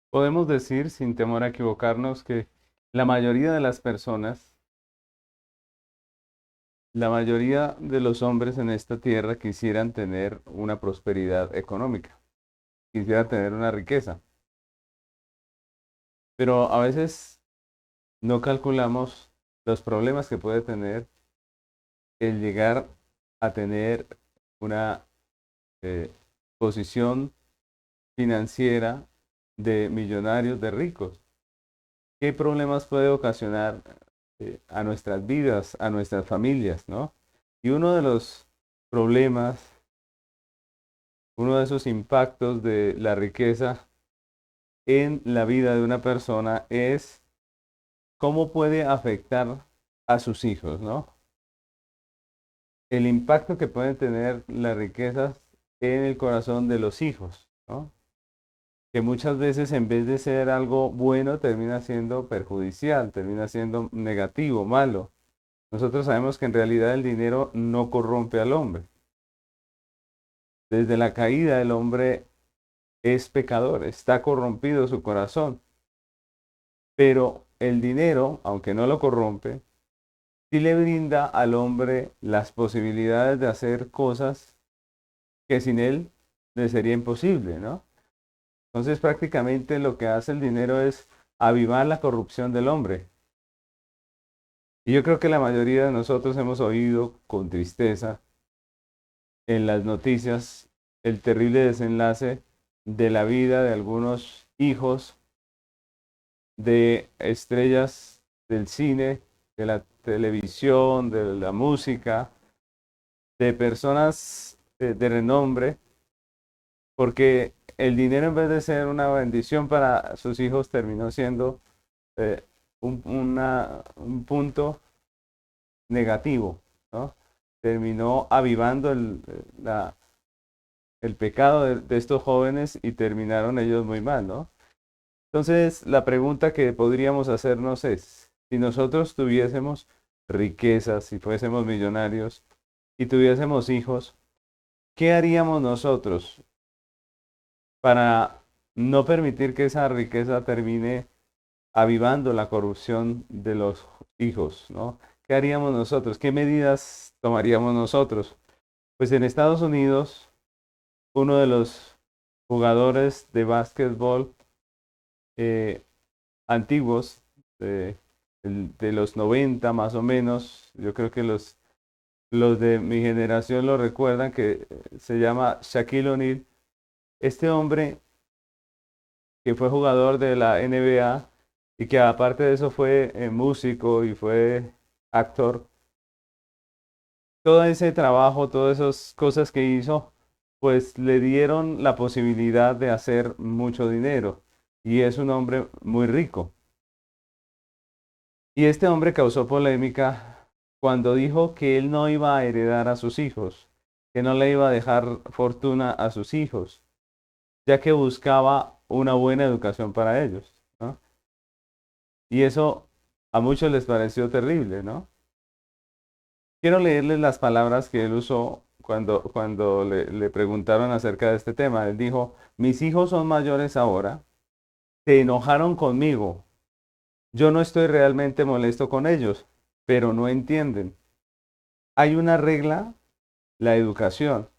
Podemos decir, sin temor a equivocarnos, que la mayoría de las personas, la mayoría de los hombres en esta tierra quisieran tener una prosperidad económica, quisieran tener una riqueza, pero a veces no calculamos los problemas que puede tener el llegar a tener una eh, posición financiera de millonarios, de ricos. ¿Qué problemas puede ocasionar a nuestras vidas, a nuestras familias, ¿no? Y uno de los problemas, uno de esos impactos de la riqueza en la vida de una persona es cómo puede afectar a sus hijos, ¿no? El impacto que pueden tener las riquezas en el corazón de los hijos, ¿no? Que muchas veces en vez de ser algo bueno termina siendo perjudicial, termina siendo negativo, malo. Nosotros sabemos que en realidad el dinero no corrompe al hombre. Desde la caída el hombre es pecador, está corrompido su corazón. Pero el dinero, aunque no lo corrompe, sí le brinda al hombre las posibilidades de hacer cosas que sin él le sería imposible, ¿no? Entonces prácticamente lo que hace el dinero es avivar la corrupción del hombre. Y yo creo que la mayoría de nosotros hemos oído con tristeza en las noticias el terrible desenlace de la vida de algunos hijos de estrellas del cine, de la televisión, de la música, de personas de renombre, porque el dinero en vez de ser una bendición para sus hijos terminó siendo eh, un punto negativo, ¿no? Terminó avivando el pecado de estos jóvenes y terminaron ellos muy mal, ¿no? Entonces, la pregunta que podríamos hacernos es, si nosotros tuviésemos riquezas, si fuésemos millonarios y tuviésemos hijos, ¿qué haríamos nosotros para no permitir que esa riqueza termine avivando la corrupción de los hijos, ¿no? ¿Qué haríamos nosotros? ¿Qué medidas tomaríamos nosotros? Pues en Estados Unidos, uno de los jugadores de básquetbol eh, antiguos, de, de los 90 más o menos, yo creo que los de mi generación lo recuerdan, que se llama Shaquille O'Neal. Este hombre que fue jugador de la NBA y que aparte de eso fue músico y fue actor, todo ese trabajo, todas esas cosas que hizo, pues le dieron la posibilidad de hacer mucho dinero y es un hombre muy rico. Y este hombre causó polémica cuando dijo que él no iba a heredar a sus hijos, que no le iba a dejar fortuna a sus hijos, ya que buscaba una buena educación para ellos, ¿no? Y eso a muchos les pareció terrible, ¿no? Quiero leerles las palabras que él usó cuando le preguntaron acerca de este tema. Él dijo, mis hijos son mayores ahora, se enojaron conmigo. Yo no estoy realmente molesto con ellos, pero no entienden. Hay una regla, la educación.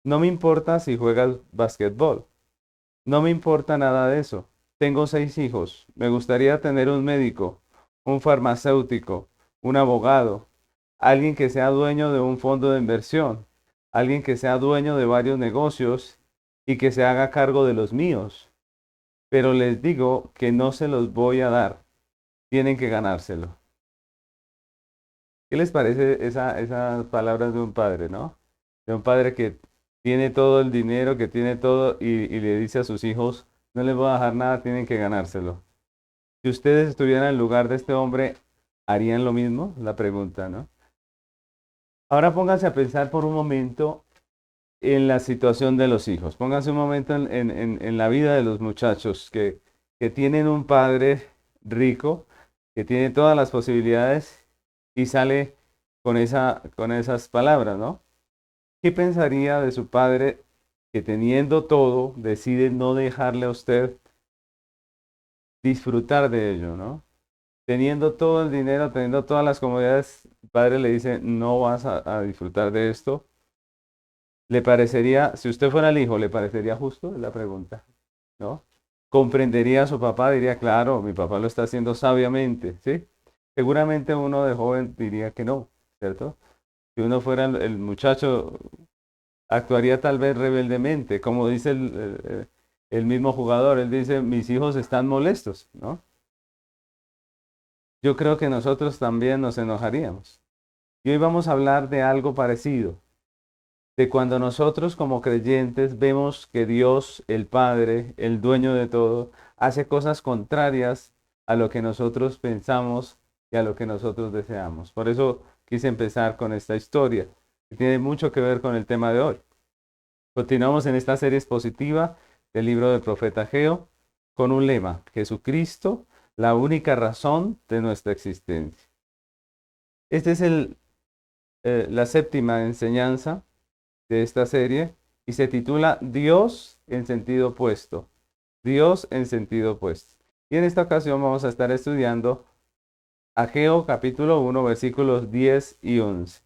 No me importa si juegas basquetbol. No me importa nada de eso. Tengo 6 hijos. Me gustaría tener un médico, un farmacéutico, un abogado, alguien que sea dueño de un fondo de inversión, alguien que sea dueño de varios negocios y que se haga cargo de los míos. Pero les digo que no se los voy a dar. Tienen que ganárselo. ¿Qué les parece esas palabras de un padre, no? De un padre que tiene todo el dinero, que tiene todo y le dice a sus hijos, no les voy a dejar nada, tienen que ganárselo. Si ustedes estuvieran en lugar de este hombre, ¿harían lo mismo? La pregunta, ¿no? Ahora pónganse a pensar por un momento en la situación de los hijos. Pónganse un momento en la vida de los muchachos que tienen un padre rico, que tiene todas las posibilidades y sale con esas palabras, ¿no? ¿Qué pensaría de su padre que teniendo todo decide no dejarle a usted disfrutar de ello, ¿no? Teniendo todo el dinero, teniendo todas las comodidades, el padre le dice, no vas a disfrutar de esto. ¿Le parecería, si usted fuera el hijo, le parecería justo? Es la pregunta, ¿no? ¿Comprendería a su papá? Diría, claro, mi papá lo está haciendo sabiamente, ¿sí? Seguramente uno de joven diría que no, ¿cierto? Si uno fuera el muchacho, actuaría tal vez rebeldemente, como dice el mismo jugador, él dice, mis hijos están molestos, ¿no? Yo creo que nosotros también nos enojaríamos. Y hoy vamos a hablar de algo parecido, de cuando nosotros como creyentes vemos que Dios, el Padre, el dueño de todo, hace cosas contrarias a lo que nosotros pensamos y a lo que nosotros deseamos. Por eso quise empezar con esta historia, que tiene mucho que ver con el tema de hoy. Continuamos en esta serie expositiva del libro del profeta Ageo con un lema: Jesucristo, la única razón de nuestra existencia. Esta es la séptima enseñanza de esta serie y se titula Dios en sentido opuesto. Dios en sentido opuesto. Y en esta ocasión vamos a estar estudiando Ageo capítulo 1 versículos 10 y 11.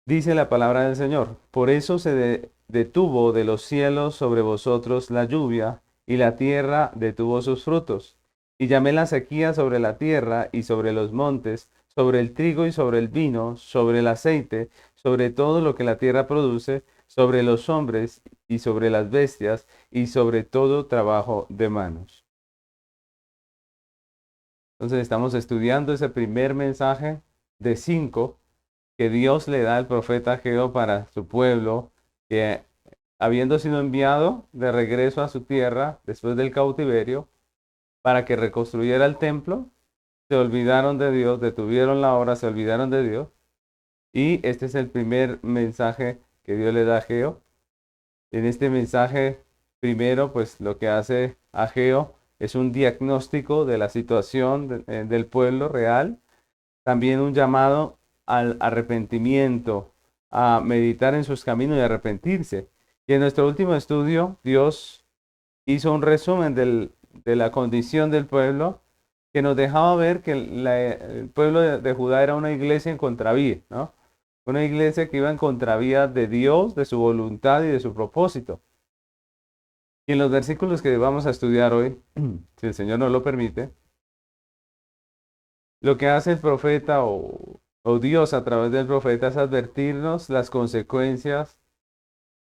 Dice la palabra del Señor: por eso se detuvo de los cielos sobre vosotros la lluvia, y la tierra detuvo sus frutos. Y llamé la sequía sobre la tierra y sobre los montes, sobre el trigo y sobre el vino, sobre el aceite, sobre todo lo que la tierra produce, sobre los hombres y sobre las bestias, y sobre todo trabajo de manos. Entonces estamos estudiando ese primer mensaje de 5 que Dios le da al profeta Ageo para su pueblo, que habiendo sido enviado de regreso a su tierra después del cautiverio, para que reconstruyera el templo, se olvidaron de Dios, detuvieron la obra, se olvidaron de Dios. Y este es el primer mensaje que Dios le da a Ageo. En este mensaje, primero, pues lo que hace Ageo es un diagnóstico de la situación del pueblo real, también un llamado al arrepentimiento, a meditar en sus caminos y arrepentirse. Y en nuestro último estudio, Dios hizo un resumen de la condición del pueblo, que nos dejaba ver que el pueblo de Judá era una iglesia en contravía, ¿no? Una iglesia que iba en contravía de Dios, de su voluntad y de su propósito. Y en los versículos que vamos a estudiar hoy, si el Señor nos lo permite, lo que hace el profeta o Dios a través del profeta es advertirnos las consecuencias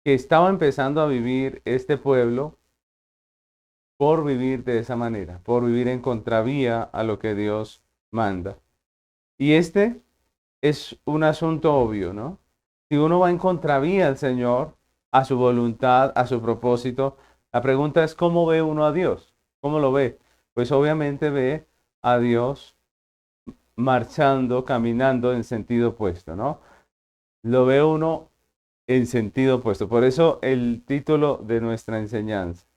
que estaba empezando a vivir este pueblo por vivir de esa manera, por vivir en contravía a lo que Dios manda. Y este es un asunto obvio, ¿no? Si uno va en contravía al Señor, a su voluntad, a su propósito, la pregunta es: ¿cómo ve uno a Dios? ¿Cómo lo ve? Pues obviamente ve a Dios marchando, caminando en sentido opuesto, ¿no? Lo ve uno en sentido opuesto. Por eso el título de nuestra enseñanza.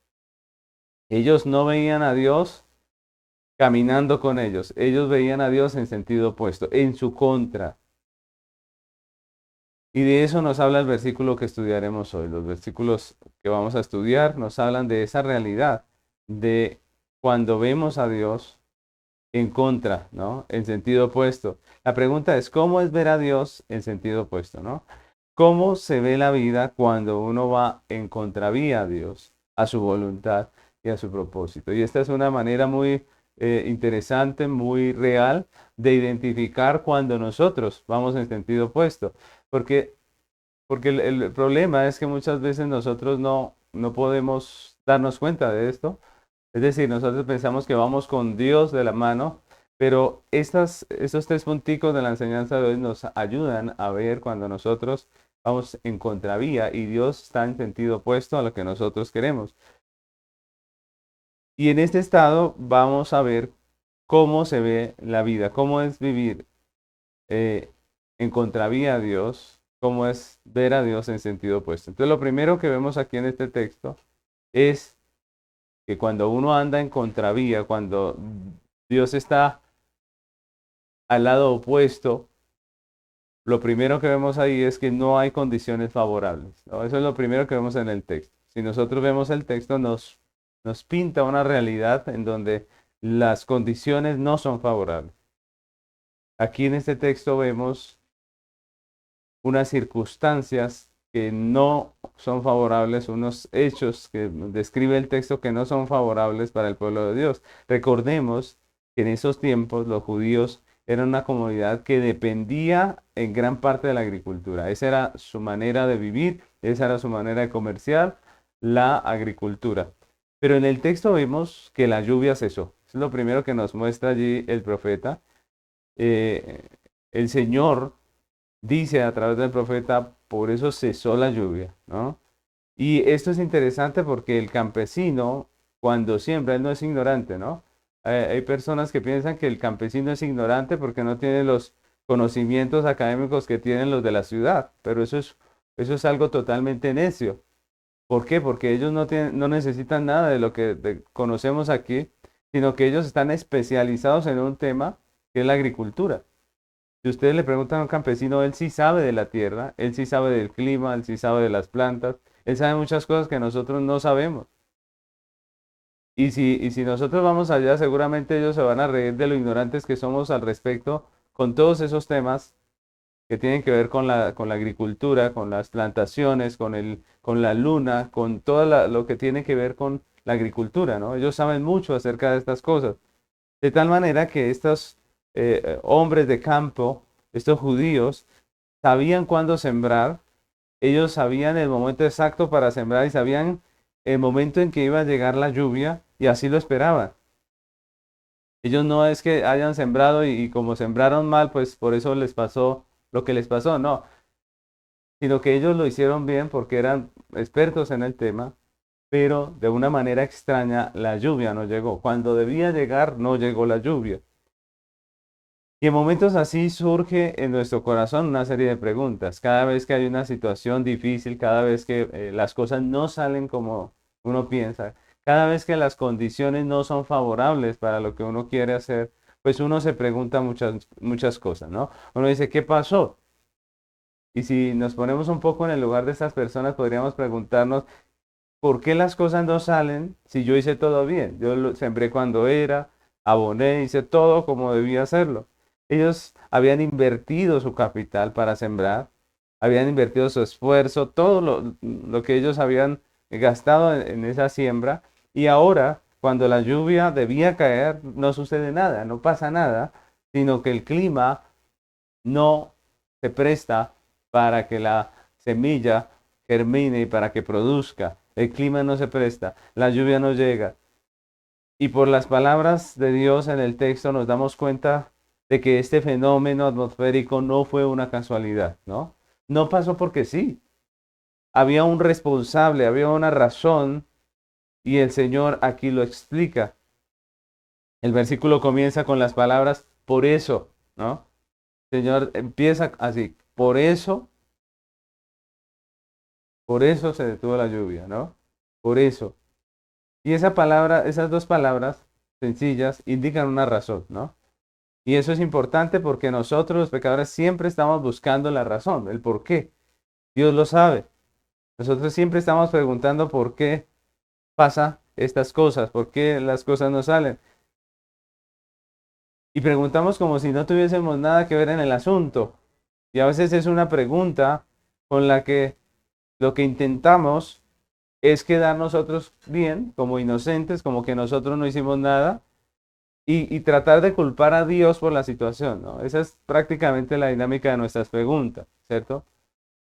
Ellos no veían a Dios caminando con ellos. Ellos veían a Dios en sentido opuesto, en su contra. Y de eso nos habla el versículo que estudiaremos hoy. Los versículos que vamos a estudiar nos hablan de esa realidad, de cuando vemos a Dios en contra, ¿no? En sentido opuesto. La pregunta es: ¿cómo es ver a Dios en sentido opuesto, ¿no? ¿Cómo se ve la vida cuando uno va en contravía a Dios, a su voluntad y a su propósito? Y esta es una manera muy interesante, muy real de identificar cuando nosotros vamos en sentido opuesto. Porque, porque el problema es que muchas veces nosotros no podemos darnos cuenta de esto. Es decir, nosotros pensamos que vamos con Dios de la mano, pero estos 3 punticos de la enseñanza de hoy nos ayudan a ver cuando nosotros vamos en contravía y Dios está en sentido opuesto a lo que nosotros queremos. Y en este estado vamos a ver cómo se ve la vida, cómo es vivir en contravía a Dios, cómo es ver a Dios en sentido opuesto. Entonces, lo primero que vemos aquí en este texto es que cuando uno anda en contravía, cuando Dios está al lado opuesto, lo primero que vemos ahí es que no hay condiciones favorables, ¿no? Eso es lo primero que vemos en el texto. Si nosotros vemos el texto, nos nos pinta una realidad en donde las condiciones no son favorables. Aquí en este texto vemos unas circunstancias que no son favorables, unos hechos que describe el texto que no son favorables para el pueblo de Dios. Recordemos que en esos tiempos los judíos eran una comunidad que dependía en gran parte de la agricultura. Esa era su manera de vivir, esa era su manera de comerciar, la agricultura. Pero en el texto vemos que la lluvia cesó. Es lo primero que nos muestra allí el profeta. El Señor dice a través del profeta, por eso cesó la lluvia, ¿no? Y esto es interesante porque el campesino, cuando siembra, él no es ignorante, ¿no? Hay personas que piensan que el campesino es ignorante porque no tiene los conocimientos académicos que tienen los de la ciudad, pero eso es algo totalmente necio. ¿Por qué? Porque ellos no necesitan nada de lo que conocemos aquí, sino que ellos están especializados en un tema que es la agricultura. Si ustedes le preguntan a un campesino, él sí sabe de la tierra, él sí sabe del clima, él sí sabe de las plantas, él sabe muchas cosas que nosotros no sabemos. Y si nosotros vamos allá, seguramente ellos se van a reír de lo ignorantes que somos al respecto con todos esos temas que tienen que ver con la agricultura, con las plantaciones, con la luna, con todo lo que tiene que ver con la agricultura, ¿no? Ellos saben mucho acerca de estas cosas. De tal manera que estos hombres de campo, estos judíos, sabían cuándo sembrar, ellos sabían el momento exacto para sembrar y sabían el momento en que iba a llegar la lluvia y así lo esperaban. Ellos no es que hayan sembrado y como sembraron mal, pues por eso les pasó lo que les pasó, no, sino que ellos lo hicieron bien porque eran expertos en el tema, pero de una manera extraña la lluvia no llegó. Cuando debía llegar, no llegó la lluvia. Y en momentos así surge en nuestro corazón una serie de preguntas. Cada vez que hay una situación difícil, cada vez que las cosas no salen como uno piensa, cada vez que las condiciones no son favorables para lo que uno quiere hacer, pues uno se pregunta muchas cosas, ¿no? Uno dice, ¿qué pasó? Y si nos ponemos un poco en el lugar de estas personas, podríamos preguntarnos, ¿por qué las cosas no salen si yo hice todo bien? Yo lo sembré cuando era, aboné, hice todo como debía hacerlo. Ellos habían invertido su capital para sembrar, habían invertido su esfuerzo, todo lo que ellos habían gastado en esa siembra, y ahora, cuando la lluvia debía caer, no sucede nada, no pasa nada, sino que el clima no se presta para que la semilla germine y para que produzca. El clima no se presta, la lluvia no llega. Y por las palabras de Dios en el texto nos damos cuenta de que este fenómeno atmosférico no fue una casualidad, ¿no? No pasó porque sí. Había un responsable, había una razón y el Señor aquí lo explica. El versículo comienza con las palabras por eso, ¿no? El Señor empieza así, por eso se detuvo la lluvia, ¿no? Por eso. Y esa palabra, esas dos palabras sencillas indican una razón, ¿no? Y eso es importante porque nosotros los pecadores siempre estamos buscando la razón, el por qué. Dios lo sabe. Nosotros siempre estamos preguntando por qué pasa estas cosas, por qué las cosas no salen. Y preguntamos como si no tuviésemos nada que ver en el asunto. Y a veces es una pregunta con la que lo que intentamos es quedar nosotros bien, como inocentes, como que nosotros no hicimos nada, y tratar de culpar a Dios por la situación, ¿no? Esa es prácticamente la dinámica de nuestras preguntas, ¿cierto?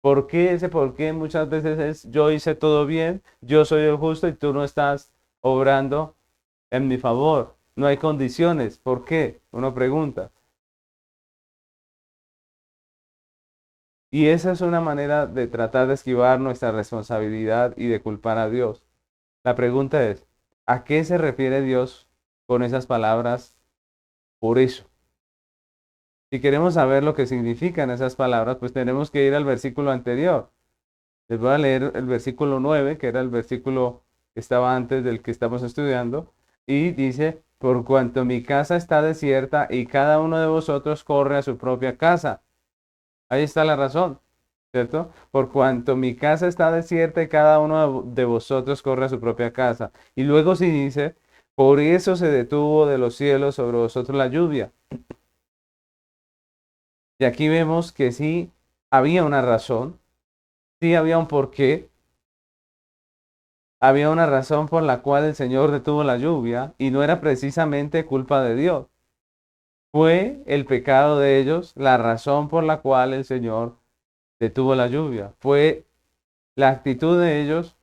¿Por qué? Ese por qué muchas veces es yo hice todo bien, yo soy el justo y tú no estás obrando en mi favor. No hay condiciones. ¿Por qué? Uno pregunta. Y esa es una manera de tratar de esquivar nuestra responsabilidad y de culpar a Dios. La pregunta es, ¿a qué se refiere Dios con esas palabras por eso? Si queremos saber lo que significan esas palabras, pues tenemos que ir al versículo anterior. Les voy a leer el versículo 9, que era el versículo que estaba antes del que estamos estudiando, y dice, por cuanto mi casa está desierta y cada uno de vosotros corre a su propia casa. Ahí está la razón. ¿cierto? Por cuanto mi casa está desierta y cada uno de vosotros corre a su propia casa. Y luego sí dice, por eso se detuvo de los cielos sobre vosotros la lluvia. Y aquí vemos que sí había una razón, sí había un porqué, había una razón por la cual el Señor detuvo la lluvia y no era precisamente culpa de Dios. Fue el pecado de ellos la razón por la cual el Señor detuvo la lluvia. Fue la actitud de ellos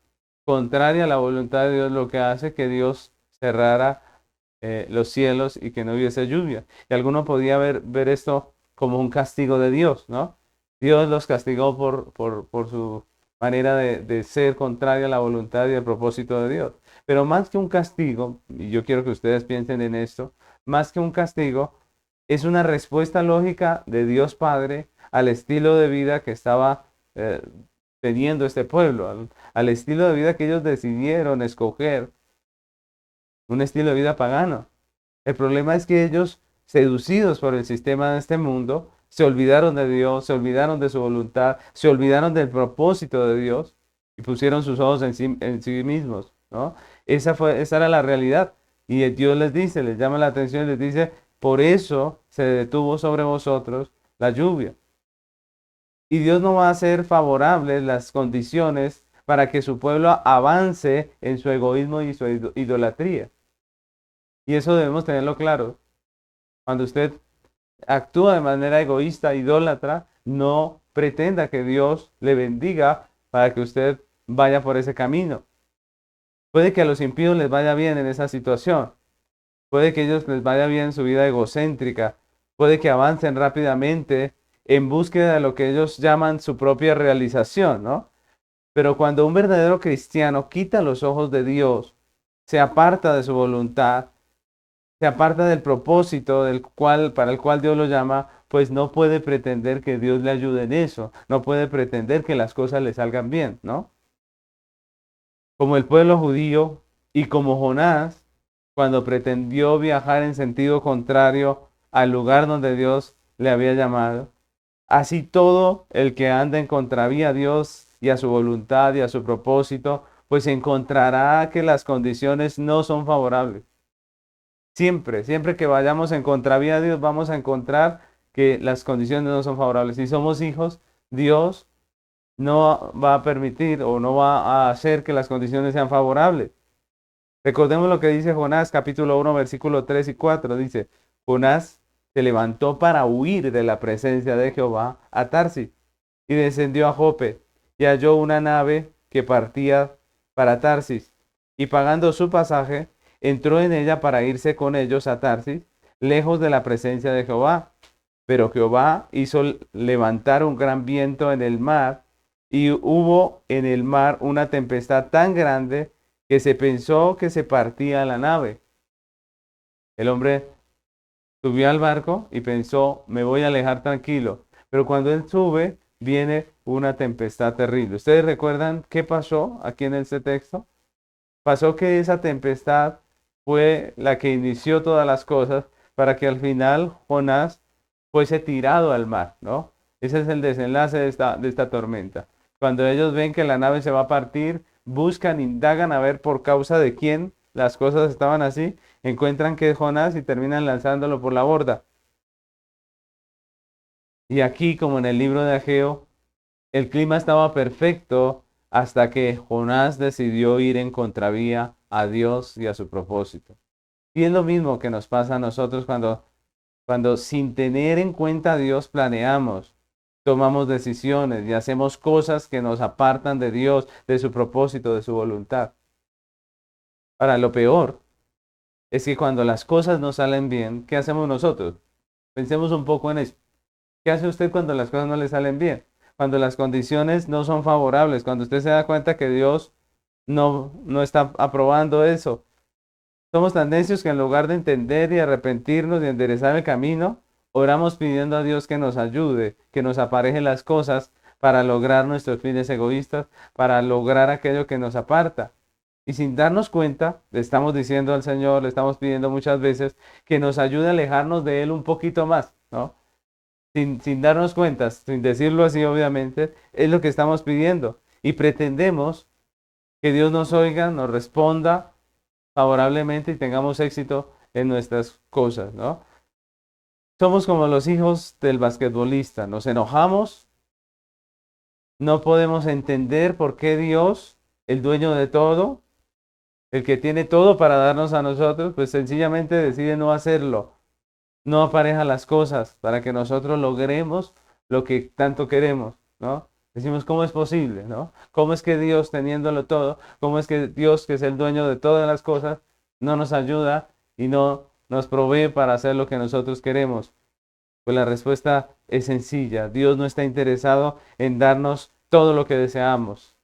contraria a la voluntad de Dios lo que hace que Dios cerrara los cielos y que no hubiese lluvia. Y alguno podía ver esto como un castigo de Dios, ¿no? Dios los castigó por su manera de ser contraria a la voluntad y el propósito de Dios. Pero más que un castigo, y yo quiero que ustedes piensen en esto, más que un castigo, es una respuesta lógica de Dios Padre al estilo de vida que estaba teniendo este pueblo, al estilo de vida que ellos decidieron escoger, un estilo de vida pagano. El problema es que ellos, seducidos por el sistema de este mundo, se olvidaron de Dios, se olvidaron de su voluntad, se olvidaron del propósito de Dios y pusieron sus ojos en sí mismos, ¿no? Esa era la realidad. Y Dios les dice, les llama la atención y les dice, por eso se detuvo sobre vosotros la lluvia. Y Dios no va a hacer favorables las condiciones para que su pueblo avance en su egoísmo y su idolatría. Y eso debemos tenerlo claro. Cuando usted actúa de manera egoísta, idólatra, no pretenda que Dios le bendiga para que usted vaya por ese camino. Puede que a los impíos les vaya bien en esa situación. Puede que a ellos les vaya bien su vida egocéntrica. Puede que avancen rápidamente en búsqueda de lo que ellos llaman su propia realización, ¿no? Pero cuando un verdadero cristiano quita los ojos de Dios, se aparta de su voluntad, se aparta del propósito para el cual Dios lo llama, pues no puede pretender que Dios le ayude en eso, no puede pretender que las cosas le salgan bien, ¿no? Como el pueblo judío y como Jonás, cuando pretendió viajar en sentido contrario al lugar donde Dios le había llamado, así todo el que anda en contravía a Dios y a su voluntad y a su propósito, pues encontrará que las condiciones no son favorables. Siempre, siempre que vayamos en contravía a Dios, vamos a encontrar que las condiciones no son favorables. Si somos hijos, Dios no va a permitir o no va a hacer que las condiciones sean favorables. Recordemos lo que dice Jonás, capítulo 1, versículo 3 y 4. Dice, Jonás se levantó para huir de la presencia de Jehová a Tarsis y descendió a Jope y halló una nave que partía para Tarsis y pagando su pasaje, entró en ella para irse con ellos a Tarsis, lejos de la presencia de Jehová. Pero Jehová hizo levantar un gran viento en el mar, y hubo en el mar una tempestad tan grande que se pensó que se partía la nave. El hombre subió al barco y pensó, me voy a alejar tranquilo. Pero cuando él sube, viene una tempestad terrible. ¿Ustedes recuerdan qué pasó aquí en este texto? Pasó que esa tempestad fue la que inició todas las cosas para que al final Jonás fuese tirado al mar, ¿no? Ese es el desenlace de esta tormenta. Cuando ellos ven que la nave se va a partir, buscan, indagan a ver por causa de quién las cosas estaban así, encuentran que es Jonás y terminan lanzándolo por la borda. Y aquí, como en el libro de Ageo, el clima estaba perfecto hasta que Jonás decidió ir en contravía a Dios y a su propósito. Y es lo mismo que nos pasa a nosotros cuando sin tener en cuenta a Dios planeamos, tomamos decisiones y hacemos cosas que nos apartan de Dios, de su propósito, de su voluntad. Ahora, lo peor es que cuando las cosas no salen bien, ¿qué hacemos nosotros? Pensemos un poco en eso. ¿Qué hace usted cuando las cosas no le salen bien? Cuando las condiciones no son favorables, cuando usted se da cuenta que Dios no está aprobando eso. Somos tan necios que en lugar de entender y arrepentirnos y enderezar el camino, oramos pidiendo a Dios que nos ayude, que nos apareje las cosas para lograr nuestros fines egoístas, para lograr aquello que nos aparta. Y sin darnos cuenta, le estamos diciendo al Señor, le estamos pidiendo muchas veces que nos ayude a alejarnos de Él un poquito más, ¿no? sin darnos cuenta, sin decirlo así obviamente, es lo que estamos pidiendo. Y pretendemos que Dios nos oiga, nos responda favorablemente y tengamos éxito en nuestras cosas, ¿no? Somos como los hijos del basquetbolista, nos enojamos, no podemos entender por qué Dios, el dueño de todo, el que tiene todo para darnos a nosotros, pues sencillamente decide no hacerlo, no apareja las cosas para que nosotros logremos lo que tanto queremos, ¿no? Decimos, ¿cómo es posible, no? ¿Cómo es que Dios, teniéndolo todo, cómo es que Dios, que es el dueño de todas las cosas, no nos ayuda y no nos provee para hacer lo que nosotros queremos? Pues la respuesta es sencilla. Dios no está interesado en darnos todo lo que deseamos.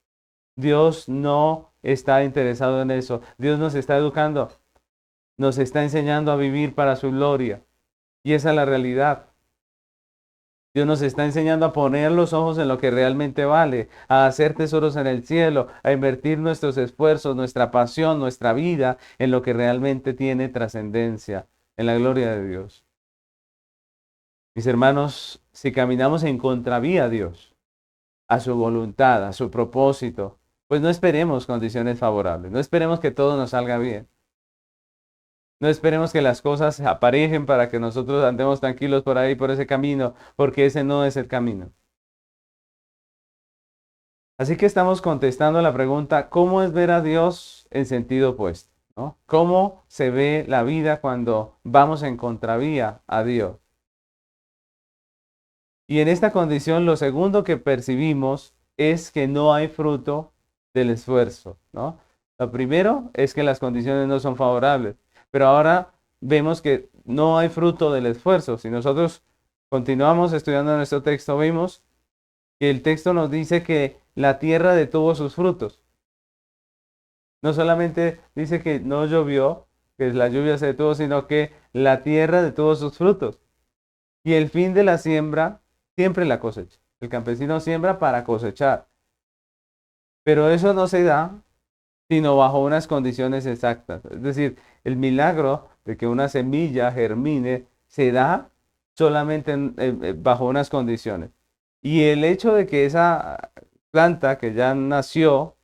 Dios no está interesado en eso. Dios nos está educando, nos está enseñando a vivir para su gloria. Y esa es la realidad. Dios nos está enseñando a poner los ojos en lo que realmente vale, a hacer tesoros en el cielo, a invertir nuestros esfuerzos, nuestra pasión, nuestra vida en lo que realmente tiene trascendencia, en la gloria de Dios. Mis hermanos, si caminamos en contravía a Dios, a su voluntad, a su propósito, pues no esperemos condiciones favorables, no esperemos que todo nos salga bien. No esperemos que las cosas se aparejen para que nosotros andemos tranquilos por ahí, por ese camino, porque ese no es el camino. Así que estamos contestando la pregunta, ¿cómo es ver a Dios en sentido opuesto? ¿No? ¿Cómo se ve la vida cuando vamos en contravía a Dios? Y en esta condición, lo segundo que percibimos es que no hay fruto del esfuerzo, ¿no? Lo primero es que las condiciones no son favorables, pero ahora vemos que no hay fruto del esfuerzo. Si nosotros continuamos estudiando nuestro texto, vemos que el texto nos dice que la tierra detuvo sus frutos. No solamente dice que no llovió, que la lluvia se detuvo, sino que la tierra detuvo sus frutos. Y el fin de la siembra siempre la cosecha. El campesino siembra para cosechar. Pero eso no se da sino bajo unas condiciones exactas. Es decir, el milagro de que una semilla germine se da solamente bajo unas condiciones. Y el hecho de que esa planta que ya nació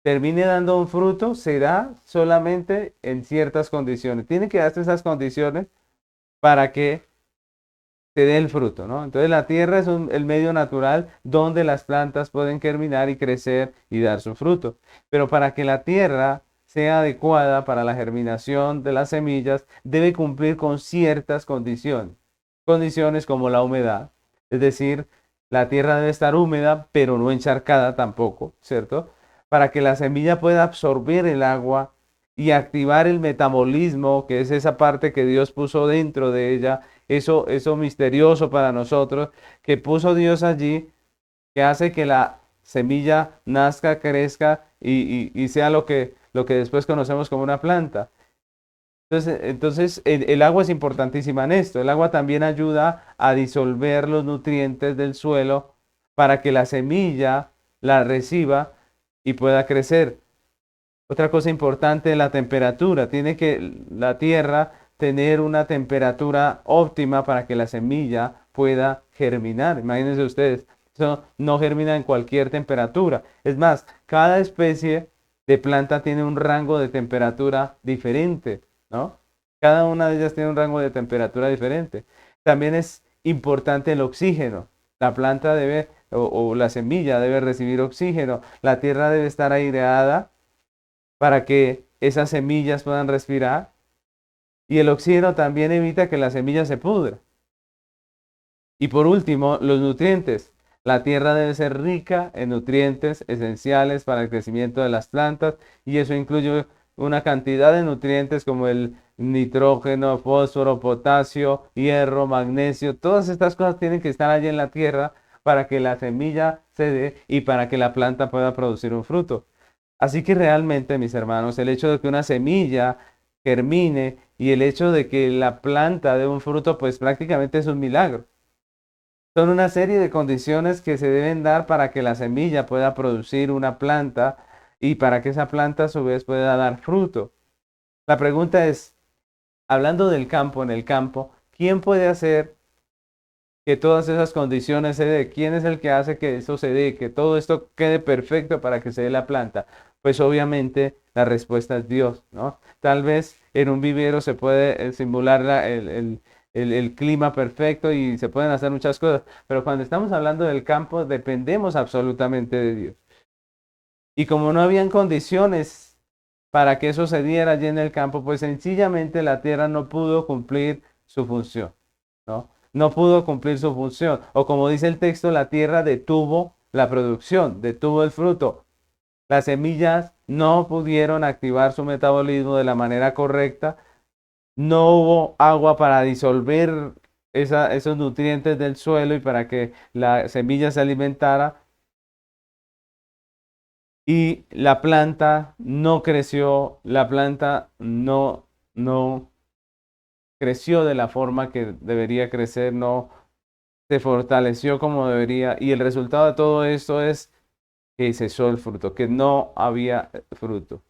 termine dando un fruto se da solamente en ciertas condiciones. Tiene que darse esas condiciones para que se dé el fruto, ¿no? Entonces la tierra es el medio natural donde las plantas pueden germinar y crecer y dar su fruto. Pero para que la tierra sea adecuada para la germinación de las semillas, debe cumplir con ciertas condiciones. Condiciones como la humedad, es decir, la tierra debe estar húmeda, pero no encharcada tampoco, ¿cierto? Para que la semilla pueda absorber el agua y activar el metabolismo, que es esa parte que Dios puso dentro de ella, eso misterioso para nosotros, que puso Dios allí, que hace que la semilla nazca, crezca y sea lo que después conocemos como una planta. Entonces el agua es importantísima en esto. El agua también ayuda a disolver los nutrientes del suelo para que la semilla la reciba y pueda crecer. Otra cosa importante es la temperatura. Tiene que la tierra tener una temperatura óptima para que la semilla pueda germinar. Imagínense ustedes, eso no germina en cualquier temperatura. Es más, cada especie de planta tiene un rango de temperatura diferente, ¿no? Cada una de ellas tiene un rango de temperatura diferente. También es importante el oxígeno. La planta debe, o la semilla debe recibir oxígeno. La tierra debe estar aireada para que esas semillas puedan respirar. Y el oxígeno también evita que la semilla se pudra. Y por último, los nutrientes. La tierra debe ser rica en nutrientes esenciales para el crecimiento de las plantas y eso incluye una cantidad de nutrientes como el nitrógeno, fósforo, potasio, hierro, magnesio. Todas estas cosas tienen que estar allí en la tierra para que la semilla se dé y para que la planta pueda producir un fruto. Así que realmente, mis hermanos, el hecho de que una semilla germine y el hecho de que la planta dé un fruto, pues prácticamente es un milagro. Son una serie de condiciones que se deben dar para que la semilla pueda producir una planta y para que esa planta a su vez pueda dar fruto. La pregunta es, hablando del campo, en el campo, ¿quién puede hacer que todas esas condiciones se den? ¿Quién es el que hace que eso se dé, que todo esto quede perfecto para que se dé la planta? Pues obviamente la respuesta es Dios, ¿no? Tal vez en un vivero se puede simular el clima perfecto y se pueden hacer muchas cosas, pero cuando estamos hablando del campo dependemos absolutamente de Dios. Y como no habían condiciones para que eso se diera allí en el campo, pues sencillamente la tierra no pudo cumplir su función, ¿no? No pudo cumplir su función. O como dice el texto, la tierra detuvo la producción, detuvo el fruto. Las semillas no pudieron activar su metabolismo de la manera correcta. No hubo agua para disolver esos nutrientes del suelo y para que la semilla se alimentara. Y la planta no creció, la planta no creció de la forma que debería crecer, no se fortaleció como debería. Y el resultado de todo esto es que cesó el fruto, que no había fruto.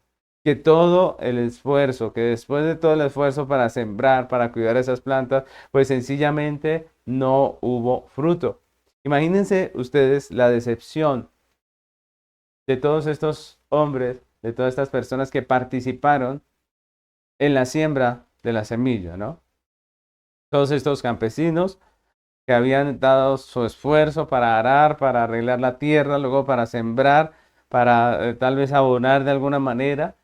Que todo el esfuerzo, que después de todo el esfuerzo para sembrar, para cuidar esas plantas, pues sencillamente no hubo fruto. Imagínense ustedes la decepción de todos estos hombres, de todas estas personas que participaron en la siembra de la semilla, ¿no? Todos estos campesinos que habían dado su esfuerzo para arar, para arreglar la tierra, luego para sembrar, para tal vez abonar de alguna manera,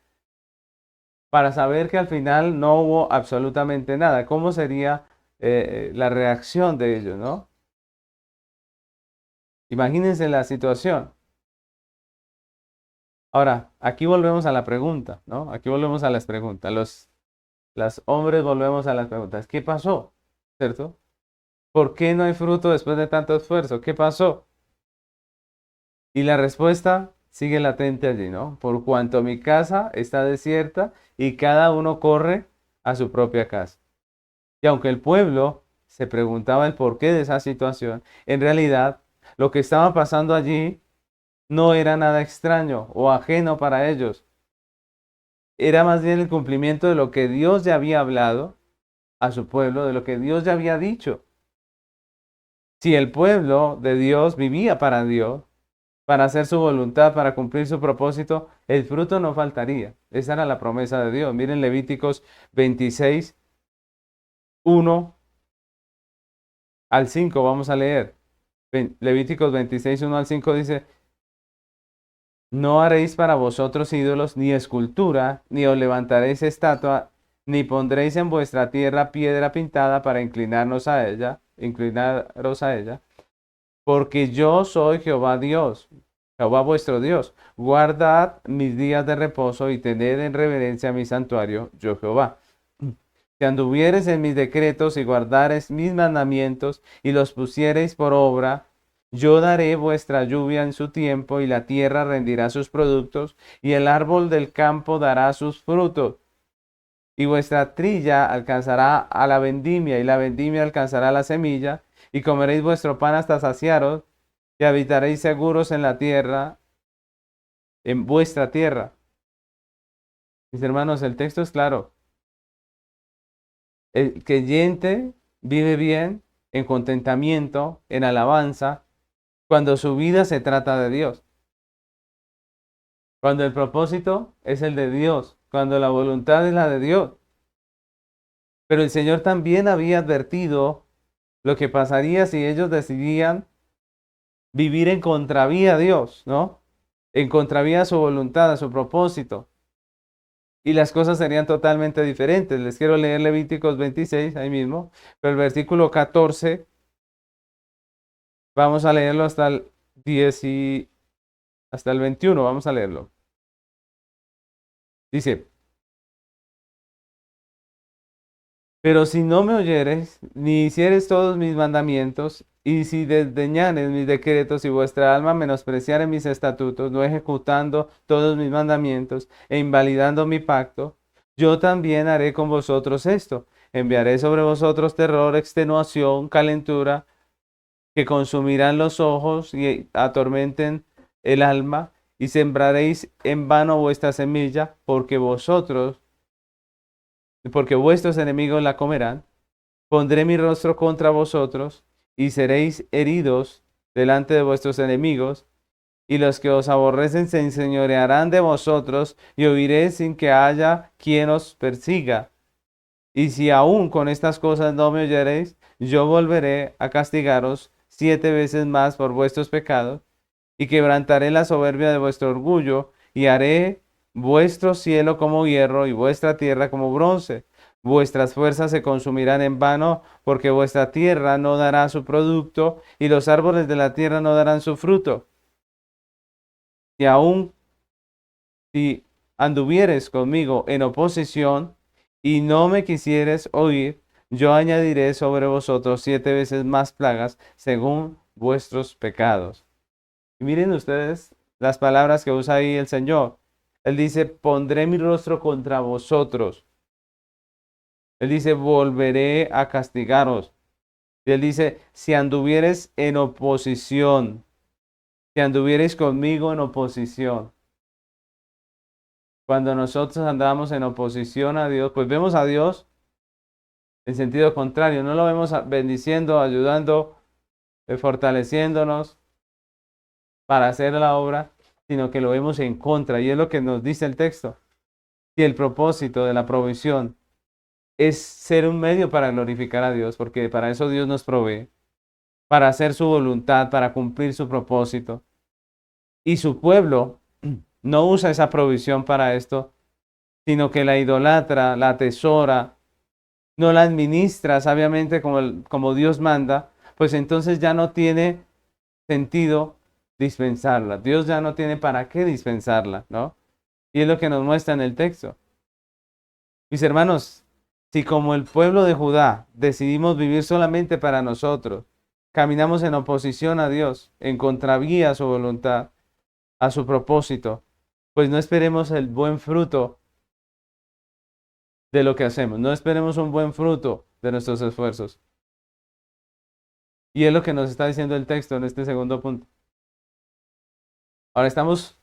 para saber que al final no hubo absolutamente nada. ¿Cómo sería la reacción de ellos, no? Imagínense la situación. Ahora, aquí volvemos a la pregunta, ¿no? Aquí volvemos a las preguntas. Los hombres volvemos a las preguntas. ¿Qué pasó? ¿Cierto? ¿Por qué no hay fruto después de tanto esfuerzo? ¿Qué pasó? Y la respuesta sigue latente allí, ¿no? Por cuanto mi casa está desierta y cada uno corre a su propia casa. Y aunque el pueblo se preguntaba el porqué de esa situación, en realidad lo que estaba pasando allí no era nada extraño o ajeno para ellos. Era más bien el cumplimiento de lo que Dios ya había hablado a su pueblo, de lo que Dios ya había dicho. Si el pueblo de Dios vivía para hacer su voluntad, para cumplir su propósito, el fruto no faltaría. Esa era la promesa de Dios. Miren Levíticos 26, 1 al 5, vamos a leer. Levíticos 26, 1 al 5 dice: no haréis para vosotros ídolos, ni escultura, ni os levantaréis estatua, ni pondréis en vuestra tierra piedra pintada para inclinaros a ella, porque yo soy Jehová Dios, Jehová vuestro Dios. Guardad mis días de reposo y tened en reverencia mi santuario, yo Jehová. Si anduviereis en mis decretos y guardareis mis mandamientos y los pusiereis por obra, yo daré vuestra lluvia en su tiempo y la tierra rendirá sus productos y el árbol del campo dará sus frutos. Y vuestra trilla alcanzará a la vendimia y la vendimia alcanzará la semilla y comeréis vuestro pan hasta saciaros y habitaréis seguros en la tierra, en vuestra tierra. Mis hermanos, el texto es claro. El creyente vive bien, en contentamiento, en alabanza, cuando su vida se trata de Dios. Cuando el propósito es el de Dios, cuando la voluntad es la de Dios. Pero el Señor también había advertido lo que pasaría si ellos decidían vivir en contravía a Dios, ¿no? En contravía a su voluntad, a su propósito. Y las cosas serían totalmente diferentes. Les quiero leer Levíticos 26, ahí mismo, pero el versículo 14, vamos a leerlo hasta el 10 y hasta el 21, vamos a leerlo. Dice: pero si no me oyeres, ni hicieres todos mis mandamientos, y si desdeñares mis decretos y vuestra alma menospreciare mis estatutos, no ejecutando todos mis mandamientos e invalidando mi pacto, yo también haré con vosotros esto. Enviaré sobre vosotros terror, extenuación, calentura, que consumirán los ojos y atormenten el alma, y sembraréis en vano vuestra semilla, porque vuestros enemigos la comerán. Pondré mi rostro contra vosotros y seréis heridos delante de vuestros enemigos, y los que os aborrecen se enseñorearán de vosotros, y huiréis sin que haya quien os persiga. Y si aún con estas cosas no me oyereis, yo volveré a castigaros 7 veces más por vuestros pecados, y quebrantaré la soberbia de vuestro orgullo, y haré vuestro cielo como hierro y vuestra tierra como bronce. Vuestras fuerzas se consumirán en vano, porque vuestra tierra no dará su producto, y los árboles de la tierra no darán su fruto. Y aún si anduvieres conmigo en oposición, y no me quisieres oír, yo añadiré sobre vosotros 7 veces más plagas según vuestros pecados. Y miren ustedes las palabras que usa ahí el Señor. Él dice, pondré mi rostro contra vosotros. Él dice, volveré a castigaros. Y él dice, si anduvieres en oposición, si anduvieres conmigo en oposición. Cuando nosotros andamos en oposición a Dios, pues vemos a Dios en sentido contrario. No lo vemos bendiciendo, ayudando, fortaleciéndonos para hacer la obra, sino que lo vemos en contra. Y es lo que nos dice el texto. Y el propósito de la provisión es ser un medio para glorificar a Dios, porque para eso Dios nos provee, para hacer su voluntad, para cumplir su propósito. Y su pueblo no usa esa provisión para esto, sino que la idolatra, la atesora, no la administra sabiamente como Dios manda, pues entonces ya no tiene sentido dispensarla. Dios ya no tiene para qué dispensarla, ¿no? Y es lo que nos muestra en el texto. Mis hermanos, si como el pueblo de Judá decidimos vivir solamente para nosotros, caminamos en oposición a Dios, en contravía a su voluntad, a su propósito, pues no esperemos el buen fruto de lo que hacemos, no esperemos un buen fruto de nuestros esfuerzos. Y es lo que nos está diciendo el texto en este segundo punto. Ahora estamos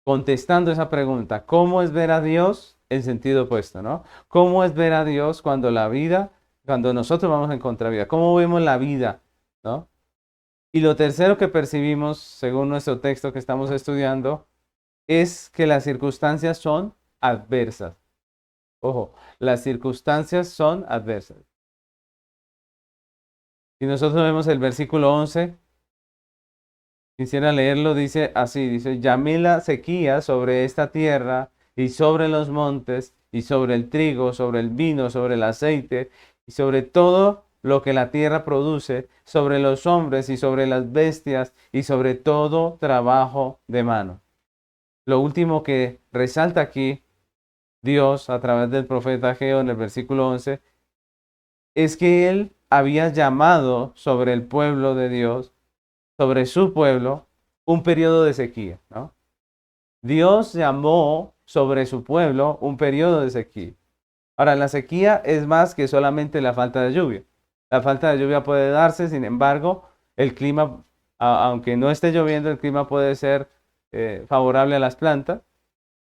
contestando esa pregunta, ¿cómo es ver a Dios en sentido opuesto, ¿no? ¿Cómo es ver a Dios cuando nosotros vamos en contravía? ¿Cómo vemos la vida, ¿no? Y lo tercero que percibimos, según nuestro texto que estamos estudiando, es que las circunstancias son adversas. Ojo, las circunstancias son adversas. Y nosotros vemos el versículo 11, quisiera leerlo, dice así, dice, llamé la sequía sobre esta tierra y sobre los montes y sobre el trigo, sobre el vino, sobre el aceite y sobre todo lo que la tierra produce, sobre los hombres y sobre las bestias y sobre todo trabajo de mano. Lo último que resalta aquí Dios a través del profeta Ageo en el versículo 11 es que él había llamado sobre el pueblo de Dios, sobre su pueblo, un periodo de sequía, ¿no? Dios llamó sobre su pueblo un periodo de sequía. Ahora, la sequía es más que solamente la falta de lluvia. La falta de lluvia puede darse, sin embargo, el clima, aunque no esté lloviendo, el clima puede ser favorable a las plantas,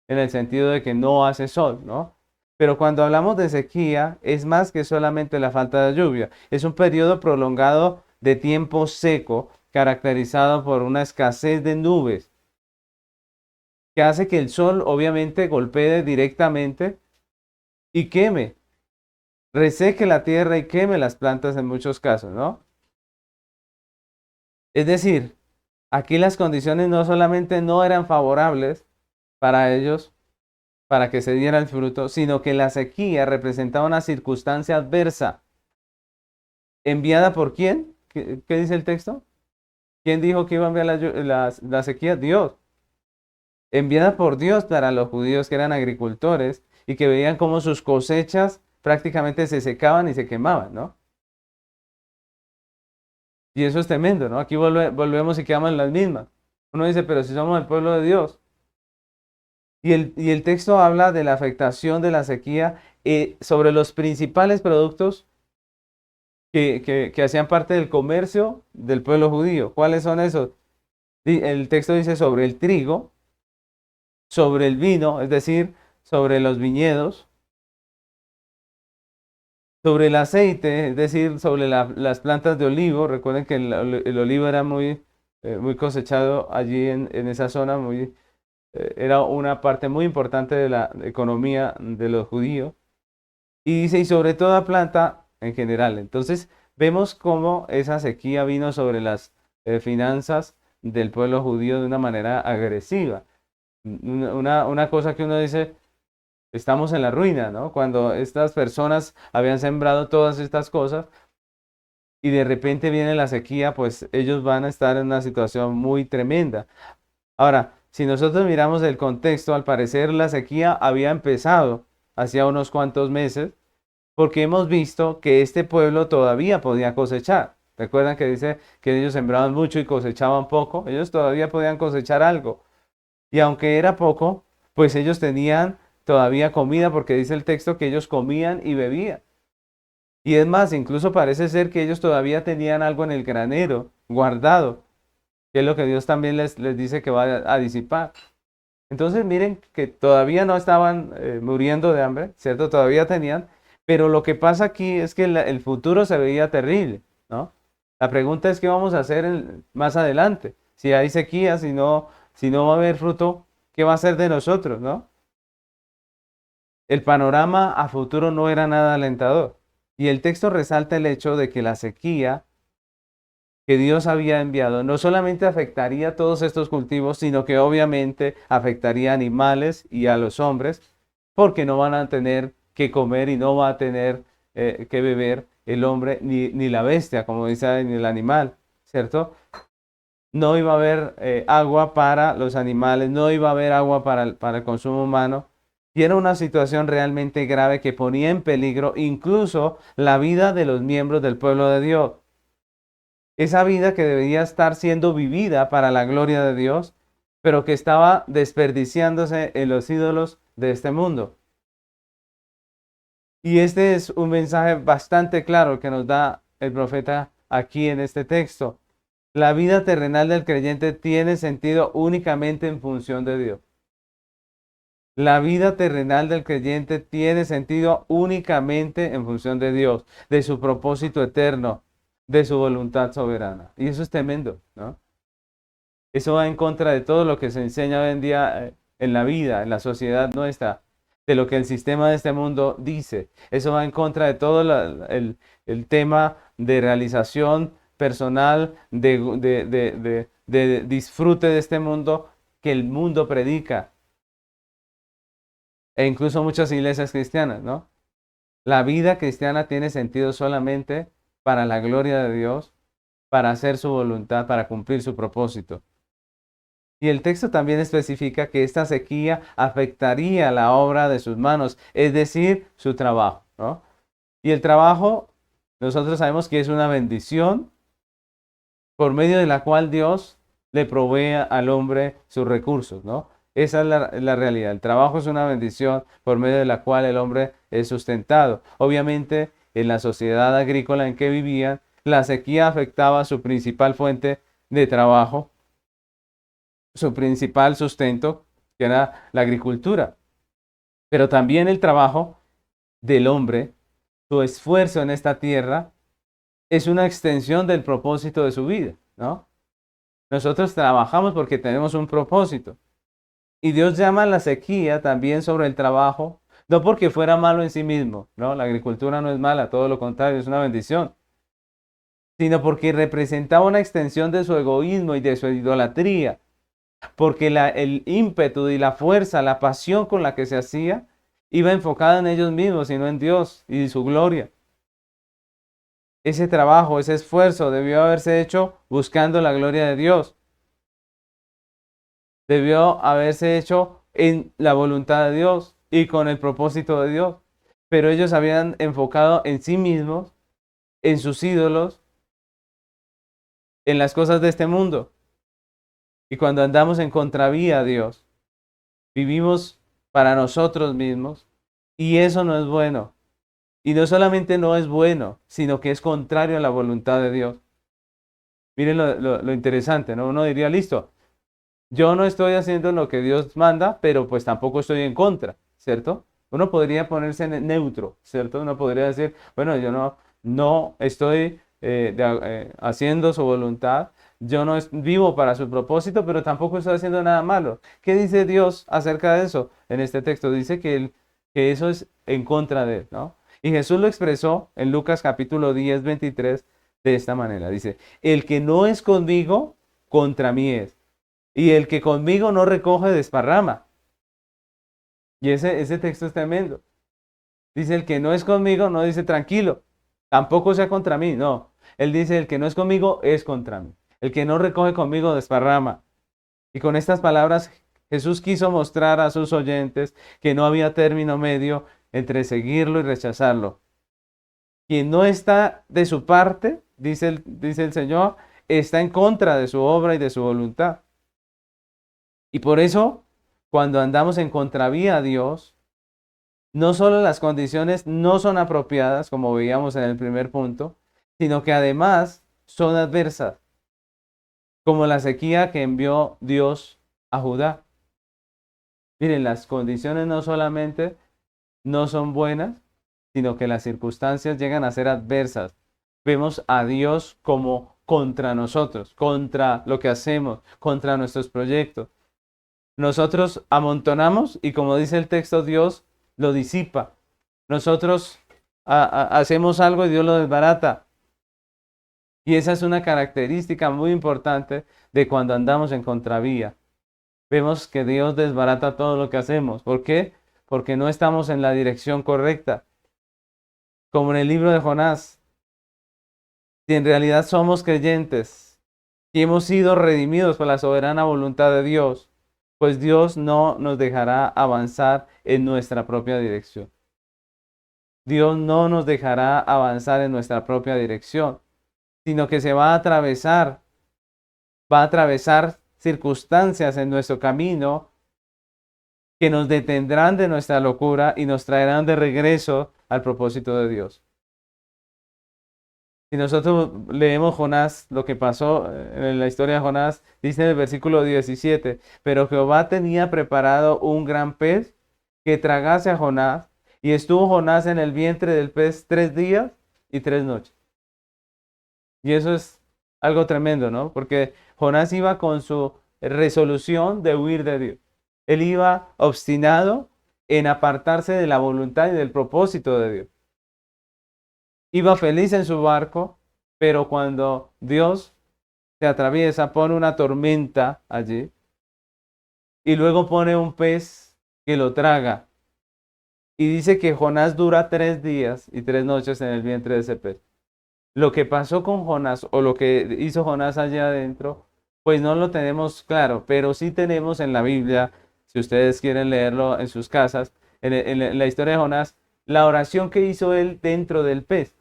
en el sentido de que no hace sol, ¿no? Pero cuando hablamos de sequía, es más que solamente la falta de lluvia. Es un periodo prolongado de tiempo seco, caracterizado por una escasez de nubes, que hace que el sol obviamente golpee directamente y queme, reseque la tierra y queme las plantas en muchos casos, ¿no? Es decir, aquí las condiciones no solamente no eran favorables para ellos, para que se diera el fruto, sino que la sequía representaba una circunstancia adversa. ¿Enviada por quién? ¿Qué dice el texto? ¿Quién dijo que iba a enviar la sequía? Dios. Enviada por Dios para los judíos que eran agricultores y que veían cómo sus cosechas prácticamente se secaban y se quemaban, ¿no? Y eso es tremendo, ¿no? Aquí volvemos y quedamos en las mismas. Uno dice, pero si somos el pueblo de Dios. Y el texto habla de la afectación de la sequía sobre los principales productos que hacían parte del comercio del pueblo judío. ¿Cuáles son esos? El texto dice sobre el trigo, sobre el vino, es decir, sobre los viñedos, Sobre el aceite, es decir, sobre las plantas de olivo. Recuerden que el olivo era muy cosechado allí en esa zona, era una parte muy importante de la economía de los judíos. Y dice, y sobre toda planta en general. Entonces, vemos cómo esa sequía vino sobre las finanzas del pueblo judío de una manera agresiva. Una cosa que uno dice, estamos en la ruina, ¿no? Cuando estas personas habían sembrado todas estas cosas y de repente viene la sequía, pues ellos van a estar en una situación muy tremenda. Ahora, si nosotros miramos el contexto, al parecer la sequía había empezado hacía unos cuantos meses, porque hemos visto que este pueblo todavía podía cosechar. Recuerdan que dice que ellos sembraban mucho y cosechaban poco. Ellos todavía podían cosechar algo. Y aunque era poco, pues ellos tenían todavía comida, porque dice el texto que ellos comían y bebían. Y es más, incluso parece ser que ellos todavía tenían algo en el granero guardado, que es lo que Dios también les dice que va a disipar. Entonces miren que todavía no estaban muriendo de hambre, ¿cierto? Todavía tenían, pero lo que pasa aquí es que el futuro se veía terrible, ¿no? La pregunta es qué vamos a hacer más adelante. Si hay sequía, si no va a haber fruto, ¿qué va a hacer de nosotros, no? El panorama a futuro no era nada alentador. Y el texto resalta el hecho de que la sequía que Dios había enviado no solamente afectaría todos estos cultivos, sino que obviamente afectaría a animales y a los hombres, porque no van a tener que comer y no va a tener que beber el hombre ni la bestia, como dice, ni el animal, ¿cierto? No iba a haber agua para los animales, no iba a haber agua para el consumo humano. Y era una situación realmente grave que ponía en peligro incluso la vida de los miembros del pueblo de Dios. Esa vida que debería estar siendo vivida para la gloria de Dios, pero que estaba desperdiciándose en los ídolos de este mundo. Y este es un mensaje bastante claro que nos da el profeta aquí en este texto. La vida terrenal del creyente tiene sentido únicamente en función de Dios. La vida terrenal del creyente tiene sentido únicamente en función de Dios, de su propósito eterno, de su voluntad soberana. Y eso es tremendo, ¿no? Eso va en contra de todo lo que se enseña hoy en día en la vida, en la sociedad nuestra, de lo que el sistema de este mundo dice. Eso va en contra de todo el tema de realización personal, de disfrute de este mundo que el mundo predica. E incluso muchas iglesias cristianas, ¿no? La vida cristiana tiene sentido solamente para la gloria de Dios, para hacer su voluntad, para cumplir su propósito. Y el texto también especifica que esta sequía afectaría la obra de sus manos, es decir, su trabajo, ¿no? Y el trabajo, nosotros sabemos que es una bendición por medio de la cual Dios le provee al hombre sus recursos, ¿no? Esa es la realidad. El trabajo es una bendición por medio de la cual el hombre es sustentado. Obviamente, en la sociedad agrícola en que vivían, la sequía afectaba su principal fuente de trabajo, su principal sustento, que era la agricultura. Pero también el trabajo del hombre, su esfuerzo en esta tierra, es una extensión del propósito de su vida, ¿no? Nosotros trabajamos porque tenemos un propósito. Y Dios llama la sequía también sobre el trabajo, no porque fuera malo en sí mismo, ¿no? La agricultura no es mala, todo lo contrario, es una bendición, sino porque representaba una extensión de su egoísmo y de su idolatría, porque el ímpetu y la fuerza, la pasión con la que se hacía, iba enfocada en ellos mismos y no en Dios y su gloria. Ese trabajo, ese esfuerzo debió haberse hecho buscando la gloria de Dios. Debió haberse hecho en la voluntad de Dios y con el propósito de Dios. Pero ellos habían enfocado en sí mismos, en sus ídolos, en las cosas de este mundo. Y cuando andamos en contravía a Dios, vivimos para nosotros mismos y eso no es bueno. Y no solamente no es bueno, sino que es contrario a la voluntad de Dios. Miren lo interesante, ¿no? Uno diría, listo, yo no estoy haciendo lo que Dios manda, pero pues tampoco estoy en contra, ¿cierto? Uno podría ponerse en neutro, ¿cierto? Uno podría decir, bueno, yo no estoy haciendo su voluntad, yo no vivo para su propósito, pero tampoco estoy haciendo nada malo. ¿Qué dice Dios acerca de eso en este texto? Dice que eso es en contra de él, ¿no? Y Jesús lo expresó en Lucas capítulo 10, 23 de esta manera. Dice, el que no es conmigo, contra mí es. Y el que conmigo no recoge, desparrama. Y ese texto es tremendo. Dice, el que no es conmigo, no dice tranquilo, tampoco sea contra mí, no. Él dice, el que no es conmigo, es contra mí. El que no recoge conmigo, desparrama. Y con estas palabras, Jesús quiso mostrar a sus oyentes que no había término medio entre seguirlo y rechazarlo. Quien no está de su parte, dice el Señor, está en contra de su obra y de su voluntad. Y por eso, cuando andamos en contravía a Dios, no solo las condiciones no son apropiadas, como veíamos en el primer punto, sino que además son adversas, como la sequía que envió Dios a Judá. Miren, las condiciones no solamente no son buenas, sino que las circunstancias llegan a ser adversas. Vemos a Dios como contra nosotros, contra lo que hacemos, contra nuestros proyectos. Nosotros amontonamos y como dice el texto, Dios lo disipa. Nosotros hacemos algo y Dios lo desbarata. Y esa es una característica muy importante de cuando andamos en contravía. Vemos que Dios desbarata todo lo que hacemos. ¿Por qué? Porque no estamos en la dirección correcta. Como en el libro de Jonás, si en realidad somos creyentes y hemos sido redimidos por la soberana voluntad de Dios, pues Dios no nos dejará avanzar en nuestra propia dirección. Dios no nos dejará avanzar en nuestra propia dirección, sino que se va a atravesar circunstancias en nuestro camino que nos detendrán de nuestra locura y nos traerán de regreso al propósito de Dios. Si nosotros leemos Jonás, lo que pasó en la historia de Jonás, dice en el versículo 17, pero Jehová tenía preparado un gran pez que tragase a Jonás, y estuvo Jonás en el vientre del pez 3 días y 3 noches. Y eso es algo tremendo, ¿no? Porque Jonás iba con su resolución de huir de Dios. Él iba obstinado en apartarse de la voluntad y del propósito de Dios. Iba feliz en su barco, pero cuando Dios se atraviesa, pone una tormenta allí y luego pone un pez que lo traga. Y dice que Jonás dura 3 días y 3 noches en el vientre de ese pez. Lo que pasó con Jonás o lo que hizo Jonás allá adentro, pues no lo tenemos claro, pero sí tenemos en la Biblia, si ustedes quieren leerlo en sus casas, en la historia de Jonás, la oración que hizo él dentro del pez.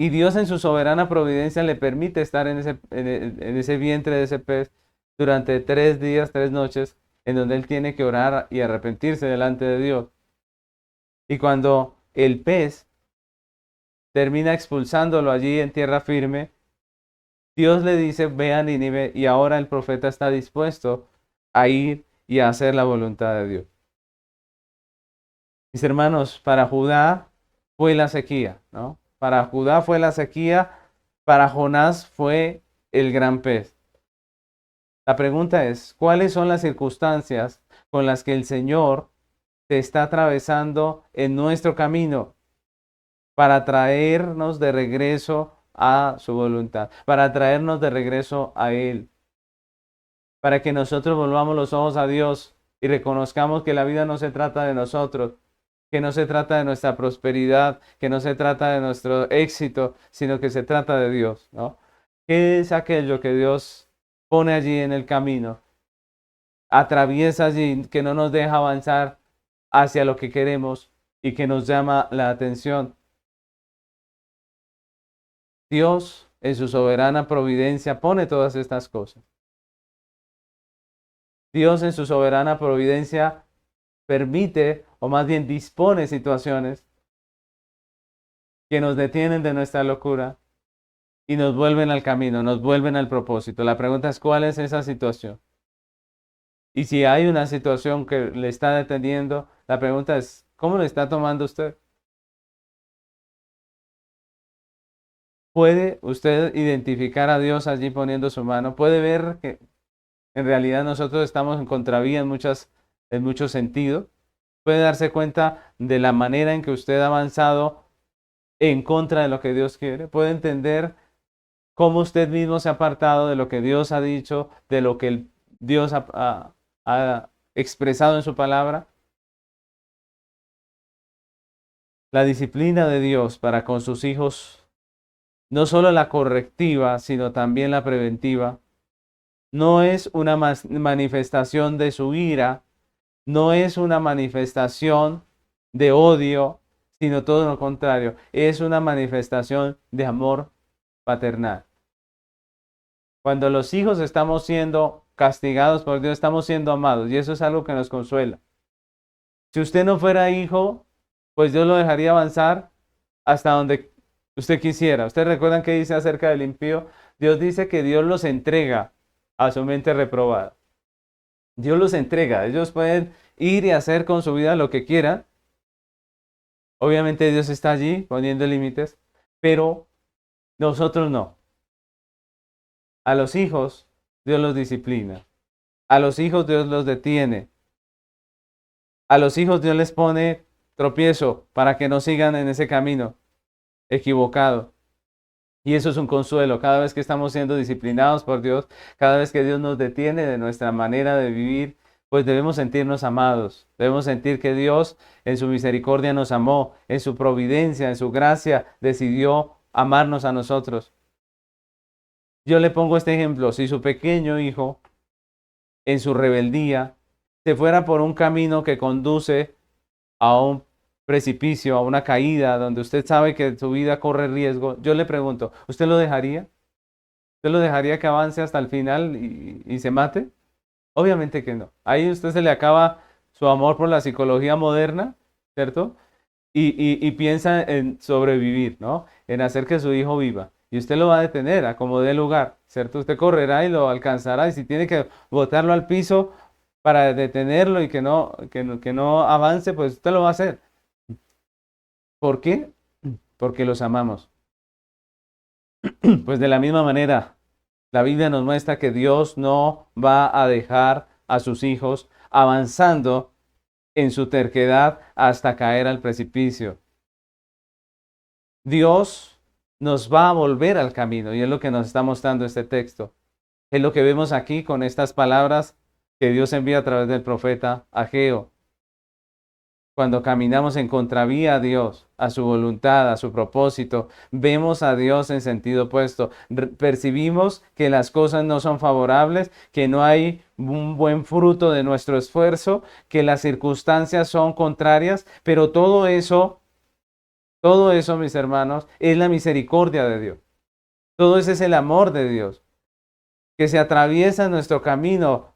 Y Dios en su soberana providencia le permite estar en ese vientre de ese pez durante 3 días, 3 noches, en donde él tiene que orar y arrepentirse delante de Dios. Y cuando el pez termina expulsándolo allí en tierra firme, Dios le dice, ve a Nínive, y ahora el profeta está dispuesto a ir y a hacer la voluntad de Dios. Mis hermanos, para Judá fue la sequía, ¿no? Para Judá fue la sequía, para Jonás fue el gran pez. La pregunta es, ¿cuáles son las circunstancias con las que el Señor te está atravesando en nuestro camino para traernos de regreso a su voluntad, para traernos de regreso a Él, para que nosotros volvamos los ojos a Dios y reconozcamos que la vida no se trata de nosotros, que no se trata de nuestra prosperidad, que no se trata de nuestro éxito, sino que se trata de Dios, ¿no? ¿Qué es aquello que Dios pone allí en el camino? Atraviesa allí, que no nos deja avanzar hacia lo que queremos y que nos llama la atención. Dios, en su soberana providencia, pone todas estas cosas. Dios, en su soberana providencia, permite, o más bien dispone situaciones que nos detienen de nuestra locura y nos vuelven al camino, nos vuelven al propósito. La pregunta es, ¿cuál es esa situación? Y si hay una situación que le está deteniendo, La pregunta es, ¿cómo lo está tomando usted? ¿Puede usted identificar a Dios allí poniendo su mano? ¿Puede ver que en realidad nosotros estamos en contravía en muchos sentidos? ¿Puede darse cuenta de la manera en que usted ha avanzado en contra de lo que Dios quiere? ¿Puede entender cómo usted mismo se ha apartado de lo que Dios ha dicho, de lo que Dios ha expresado en su palabra? La disciplina de Dios para con sus hijos, no solo la correctiva, sino también la preventiva, no es una manifestación de su ira, no es una manifestación de odio, sino todo lo contrario, es una manifestación de amor paternal. Cuando los hijos estamos siendo castigados por Dios, estamos siendo amados, y eso es algo que nos consuela. Si usted no fuera hijo, pues Dios lo dejaría avanzar hasta donde usted quisiera. ¿Ustedes recuerdan qué dice acerca del impío? Dios dice que Dios los entrega a su mente reprobada. Dios los entrega. Ellos pueden ir y hacer con su vida lo que quieran. Obviamente Dios está allí poniendo límites, pero nosotros no. A los hijos Dios los disciplina. A los hijos Dios los detiene. A los hijos Dios les pone tropiezo para que no sigan en ese camino equivocado. Y eso es un consuelo. Cada vez que estamos siendo disciplinados por Dios, cada vez que Dios nos detiene de nuestra manera de vivir, pues debemos sentirnos amados. Debemos sentir que Dios en su misericordia nos amó, en su providencia, en su gracia, decidió amarnos a nosotros. Yo le pongo este ejemplo. Si su pequeño hijo, en su rebeldía, se fuera por un camino que conduce a un precipicio, a una caída, donde usted sabe que su vida corre riesgo, yo le pregunto, ¿usted lo dejaría? ¿Usted lo dejaría que avance hasta el final y se mate? Obviamente que no. Ahí a usted se le acaba su amor por la psicología moderna, ¿cierto? Y piensa en sobrevivir, ¿no? En hacer que su hijo viva. Y usted lo va a detener a como dé lugar, ¿cierto? Usted correrá y lo alcanzará. Y si tiene que botarlo al piso para detenerlo y que no avance, pues usted lo va a hacer. ¿Por qué? Porque los amamos. Pues de la misma manera, la Biblia nos muestra que Dios no va a dejar a sus hijos avanzando en su terquedad hasta caer al precipicio. Dios nos va a volver al camino y es lo que nos está mostrando este texto. Es lo que vemos aquí con estas palabras que Dios envía a través del profeta Ageo. Cuando caminamos en contravía a Dios, a su voluntad, a su propósito, vemos a Dios en sentido opuesto. Percibimos que las cosas no son favorables, que no hay un buen fruto de nuestro esfuerzo, que las circunstancias son contrarias, pero todo eso, mis hermanos, es la misericordia de Dios. Todo eso es el amor de Dios, que se atraviesa en nuestro camino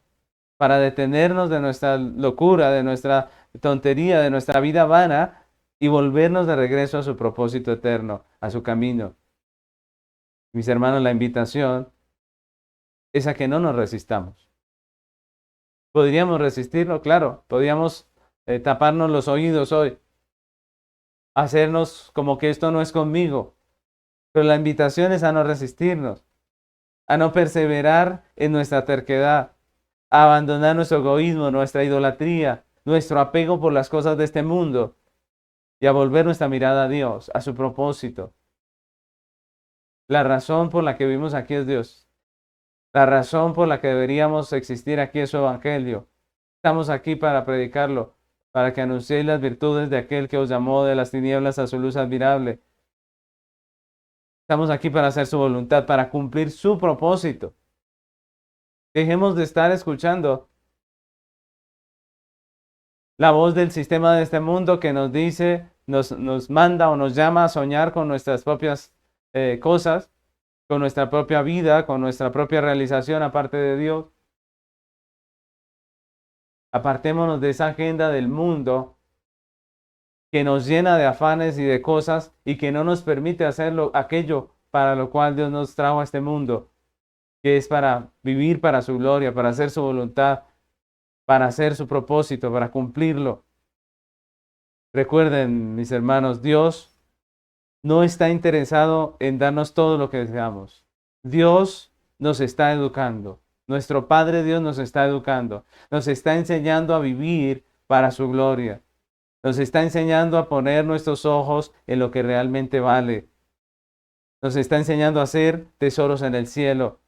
para detenernos de nuestra locura, de nuestra tontería, de nuestra vida vana y volvernos de regreso a su propósito eterno, a su camino. Mis hermanos, la invitación es a que no nos resistamos. ¿Podríamos resistirlo? Claro, podríamos taparnos los oídos hoy, hacernos como que esto no es conmigo, pero la invitación es a no resistirnos, a no perseverar en nuestra terquedad, a abandonar nuestro egoísmo, nuestra idolatría, nuestro apego por las cosas de este mundo y a volver nuestra mirada a Dios, a su propósito. La razón por la que vivimos aquí es Dios. La razón por la que deberíamos existir aquí es su evangelio. Estamos aquí para predicarlo, para que anunciéis las virtudes de aquel que os llamó de las tinieblas a su luz admirable. Estamos aquí para hacer su voluntad, para cumplir su propósito. Dejemos de estar escuchando la voz del sistema de este mundo que nos dice, nos manda o nos llama a soñar con nuestras propias cosas, con nuestra propia vida, con nuestra propia realización aparte de Dios. Apartémonos de esa agenda del mundo que nos llena de afanes y de cosas y que no nos permite hacer aquello para lo cual Dios nos trajo a este mundo, que es para vivir para su gloria, para hacer su voluntad, para hacer su propósito, para cumplirlo. Recuerden, mis hermanos, Dios no está interesado en darnos todo lo que deseamos. Dios nos está educando. Nuestro Padre Dios nos está educando. Nos está enseñando a vivir para su gloria. Nos está enseñando a poner nuestros ojos en lo que realmente vale. Nos está enseñando a hacer tesoros en el cielo,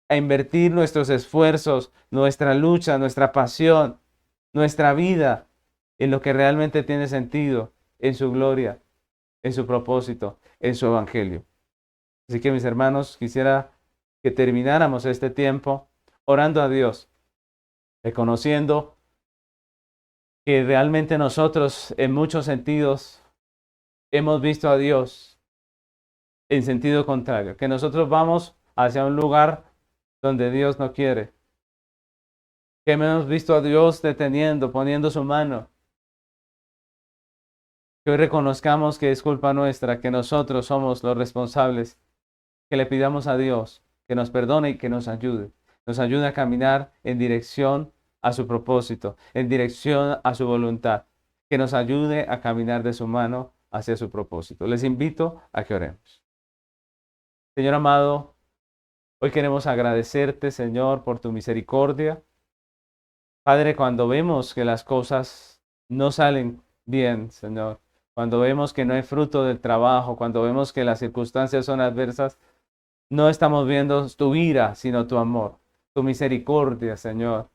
a invertir nuestros esfuerzos, nuestra lucha, nuestra pasión, nuestra vida en lo que realmente tiene sentido, en su gloria, en su propósito, en su evangelio. Así que mis hermanos, quisiera que termináramos este tiempo orando a Dios, reconociendo que realmente nosotros en muchos sentidos hemos visto a Dios en sentido contrario, que nosotros vamos hacia un lugar donde Dios no quiere, que hemos visto a Dios deteniendo, poniendo su mano. Que hoy reconozcamos que es culpa nuestra, que nosotros somos los responsables, que le pidamos a Dios que nos perdone y que nos ayude a caminar en dirección a su propósito, en dirección a su voluntad, que nos ayude a caminar de su mano hacia su propósito. Les invito a que oremos. Señor amado, hoy queremos agradecerte, Señor, por tu misericordia. Padre, cuando vemos que las cosas no salen bien, Señor, cuando vemos que no hay fruto del trabajo, cuando vemos que las circunstancias son adversas, no estamos viendo tu ira, sino tu amor, tu misericordia, Señor,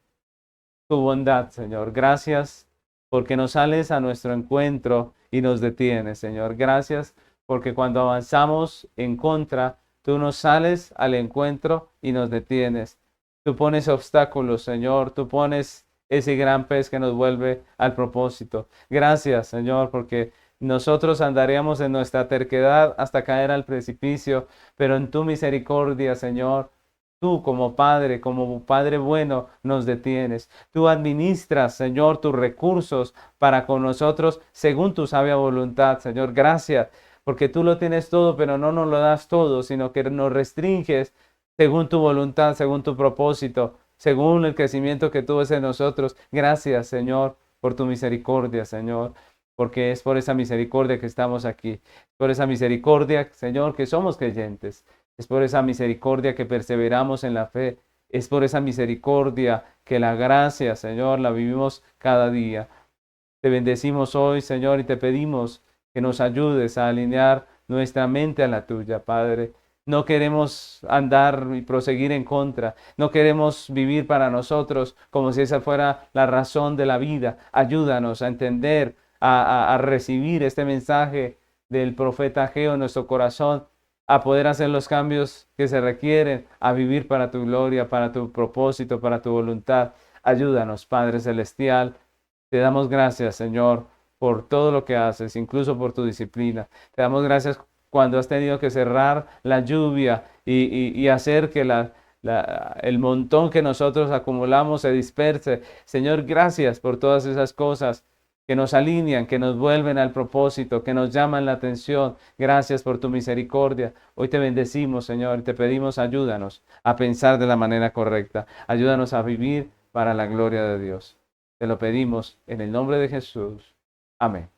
tu bondad, Señor. Gracias porque nos sales a nuestro encuentro y nos detienes, Señor. Gracias porque cuando avanzamos en contra, tú nos sales al encuentro y nos detienes. Tú pones obstáculos, Señor. Tú pones ese gran pez que nos vuelve al propósito. Gracias, Señor, porque nosotros andaríamos en nuestra terquedad hasta caer al precipicio, pero en tu misericordia, Señor, tú como Padre bueno, nos detienes. Tú administras, Señor, tus recursos para con nosotros según tu sabia voluntad, Señor. Gracias, porque tú lo tienes todo, pero no nos lo das todo, sino que nos restringes según tu voluntad, según tu propósito, según el crecimiento que tú ves en nosotros. Gracias, Señor, por tu misericordia, Señor, porque es por esa misericordia que estamos aquí, por esa misericordia, Señor, que somos creyentes. Es por esa misericordia que perseveramos en la fe. Es por esa misericordia que la gracia, Señor, la vivimos cada día. Te bendecimos hoy, Señor, y te pedimos que nos ayudes a alinear nuestra mente a la tuya, Padre. No queremos andar y proseguir en contra. No queremos vivir para nosotros como si esa fuera la razón de la vida. Ayúdanos a entender, a recibir este mensaje del profeta Ageo en nuestro corazón, a poder hacer los cambios que se requieren, a vivir para tu gloria, para tu propósito, para tu voluntad. Ayúdanos, Padre Celestial. Te damos gracias, Señor, por todo lo que haces, incluso por tu disciplina. Te damos gracias cuando has tenido que cerrar la lluvia y hacer que el montón que nosotros acumulamos se disperse. Señor, gracias por todas esas cosas que nos alinean, que nos vuelven al propósito, que nos llaman la atención. Gracias por tu misericordia. Hoy te bendecimos, Señor, y te pedimos ayúdanos a pensar de la manera correcta. Ayúdanos a vivir para la gloria de Dios. Te lo pedimos en el nombre de Jesús. Amén.